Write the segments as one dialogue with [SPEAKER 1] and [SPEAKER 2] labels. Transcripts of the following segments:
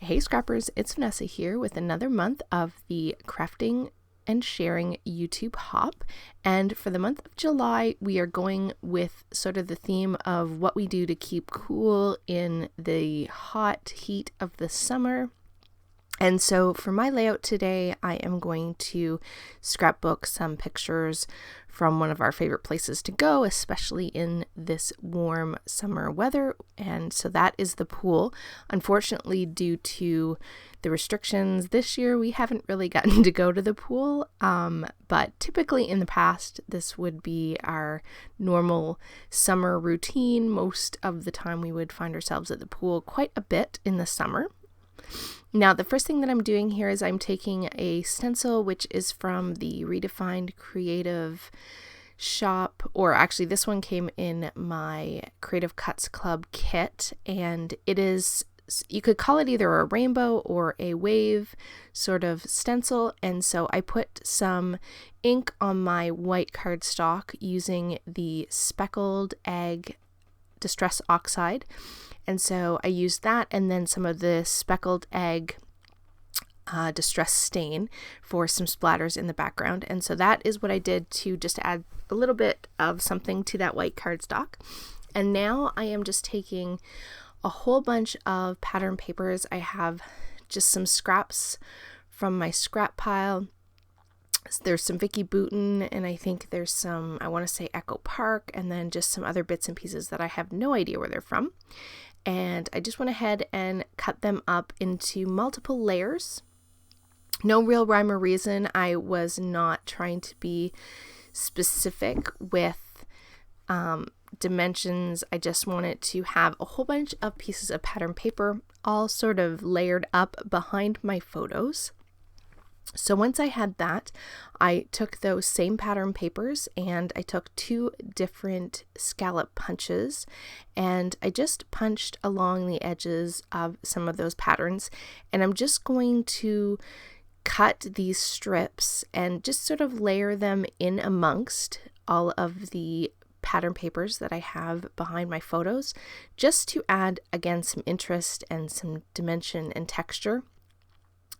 [SPEAKER 1] Hey Scrappers, it's Vanessa here with another month of the Crafting and Sharing YouTube Hop. And for the month of July, we are going with sort of the theme of what we do to keep cool in the hot heat of the summer. And so for my layout today, I am going to scrapbook some pictures from one of our favorite places to go, especially in this warm summer weather. And so that is the pool. Unfortunately, due to the restrictions this year, we haven't really gotten to go to the pool. But typically in the past, this would be our normal summer routine. Most of the time we would find ourselves at the pool quite a bit in the summer. Now, the first thing that I'm doing here is I'm taking a stencil, which is from the Redefined Creative shop, or actually this one came in my Creative Cuts Club kit, and it is, you could call it either a rainbow or a wave sort of stencil. And so I put some ink on my white cardstock using the Speckled Egg Distress Oxide. And so I used that and then some of the Speckled Egg Distress Stain for some splatters in the background. And so that is what I did to just add a little bit of something to that white cardstock. And now I am just taking a whole bunch of pattern papers. I have just some scraps from my scrap pile. There's some Vicky Bouton, and I think there's some, I want to say Echo Park, and then just some other bits and pieces that I have no idea where they're from. And I just went ahead and cut them up into multiple layers. No real rhyme or reason. I was not trying to be specific with dimensions. I just wanted to have a whole bunch of pieces of pattern paper all sort of layered up behind my photos. So once I had that, I took those same pattern papers and I took two different scallop punches and I just punched along the edges of some of those patterns, and I'm just going to cut these strips and just sort of layer them in amongst all of the pattern papers that I have behind my photos, just to add again some interest and some dimension and texture.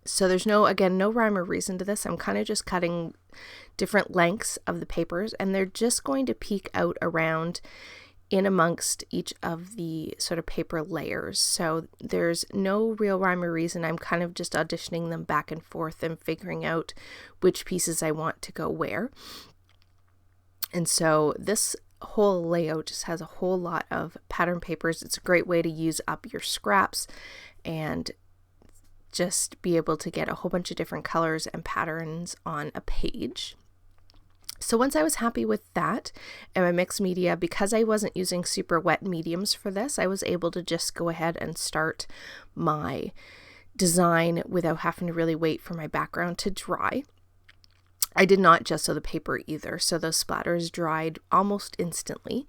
[SPEAKER 1] So there's no rhyme or reason to this. I'm kind of just cutting different lengths of the papers, and they're just going to peek out around in amongst each of the sort of paper layers. So there's no real rhyme or reason. I'm kind of just auditioning them back and forth and figuring out which pieces I want to go where. And so this whole layout just has a whole lot of pattern papers. It's a great way to use up your scraps and just be able to get a whole bunch of different colors and patterns on a page. So once I was happy with that and my mixed media, because I wasn't using super wet mediums for this, I was able to just go ahead and start my design without having to really wait for my background to dry. I did not gesso the paper either, so those splatters dried almost instantly.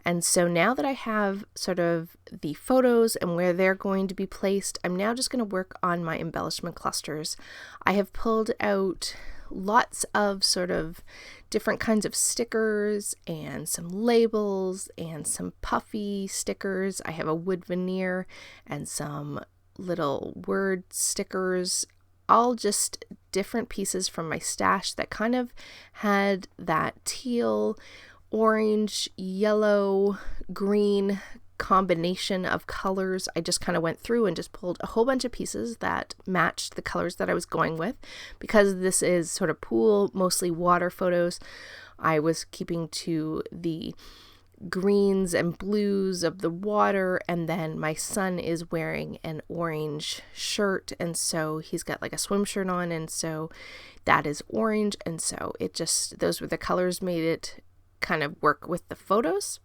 [SPEAKER 1] And so now that I have sort of the photos and where they're going to be placed, I'm now just going to work on my embellishment clusters. I have pulled out lots of sort of different kinds of stickers and some labels and some puffy stickers. I have a wood veneer and some little word stickers, all just different pieces from my stash that kind of had that teal, orange, yellow, green combination of colors. I just kind of went through and just pulled a whole bunch of pieces that matched the colors that I was going with. Because this is sort of pool, mostly water photos, I was keeping to the greens and blues of the water, and then my son is wearing an orange shirt, and so he's got like a swim shirt on, and so that is orange, and so it just, those were the colors, made it kind of work with the photos.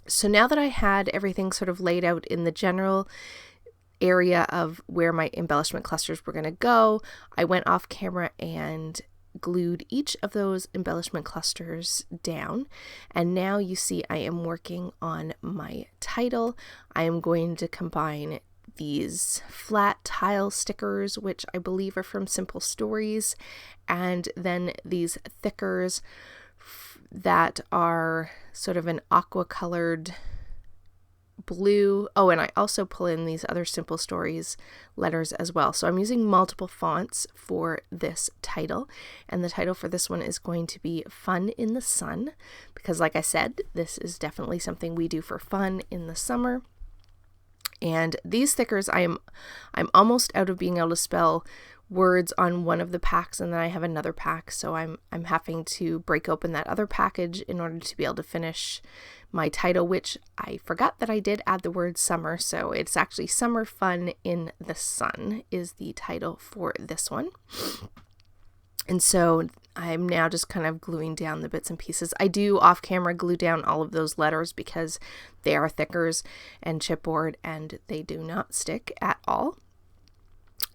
[SPEAKER 1] So now that I had everything sort of laid out in the general area of where my embellishment clusters were going to go, I went off camera and glued each of those embellishment clusters down. And now you see I am working on my title. I am going to combine these flat tile stickers, which I believe are from Simple Stories, and then these thickers that are sort of an aqua colored blue. Oh, and I also pull in these other Simple Stories letters as well. So I'm using multiple fonts for this title. And the title for this one is going to be Fun in the Sun, because like I said, this is definitely something we do for fun in the summer. And these stickers, I'm almost out of being able to spell words on one of the packs, and then I have another pack, so I'm having to break open that other package in order to be able to finish my title, which I forgot that I did add the word summer, so it's actually Summer Fun in the Sun is the title for this one. And so I'm now just kind of gluing down the bits and pieces. I do off camera glue down all of those letters because they are thickers and chipboard and they do not stick at all.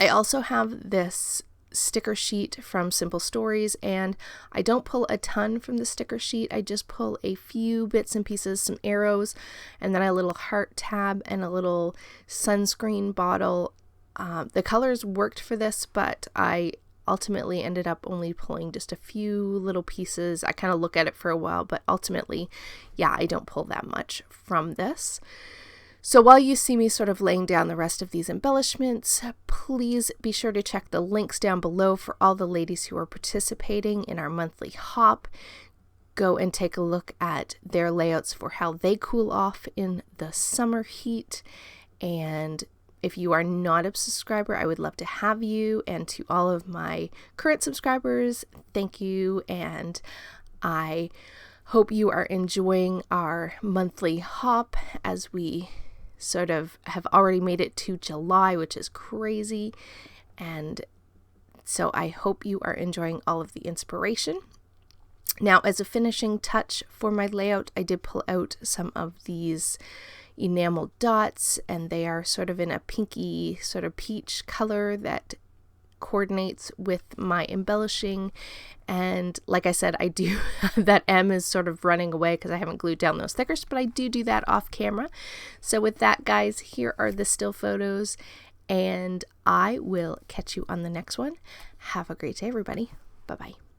[SPEAKER 1] I also have this sticker sheet from Simple Stories, and I don't pull a ton from the sticker sheet. I just pull a few bits and pieces, some arrows, and then a little heart tab and a little sunscreen bottle. The colors worked for this, but I ultimately ended up only pulling just a few little pieces. I kind of look at it for a while, but ultimately, yeah, I don't pull that much from this. So while you see me sort of laying down the rest of these embellishments, please be sure to check the links down below for all the ladies who are participating in our monthly hop. Go and take a look at their layouts for how they cool off in the summer heat. And if you are not a subscriber, I would love to have you. And to all of my current subscribers, thank you. And I hope you are enjoying our monthly hop as we sort of have already made it to July, which is crazy. And so I hope you are enjoying all of the inspiration. Now, as a finishing touch for my layout, I did pull out some of these enamel dots, and they are sort of in a pinky sort of peach color that coordinates with my embellishing. And like I said, I do that M is sort of running away because I haven't glued down those stickers, but I do that off camera. So with that, guys, here are the still photos, and I will catch you on the next one. Have a great day, everybody. Bye-bye.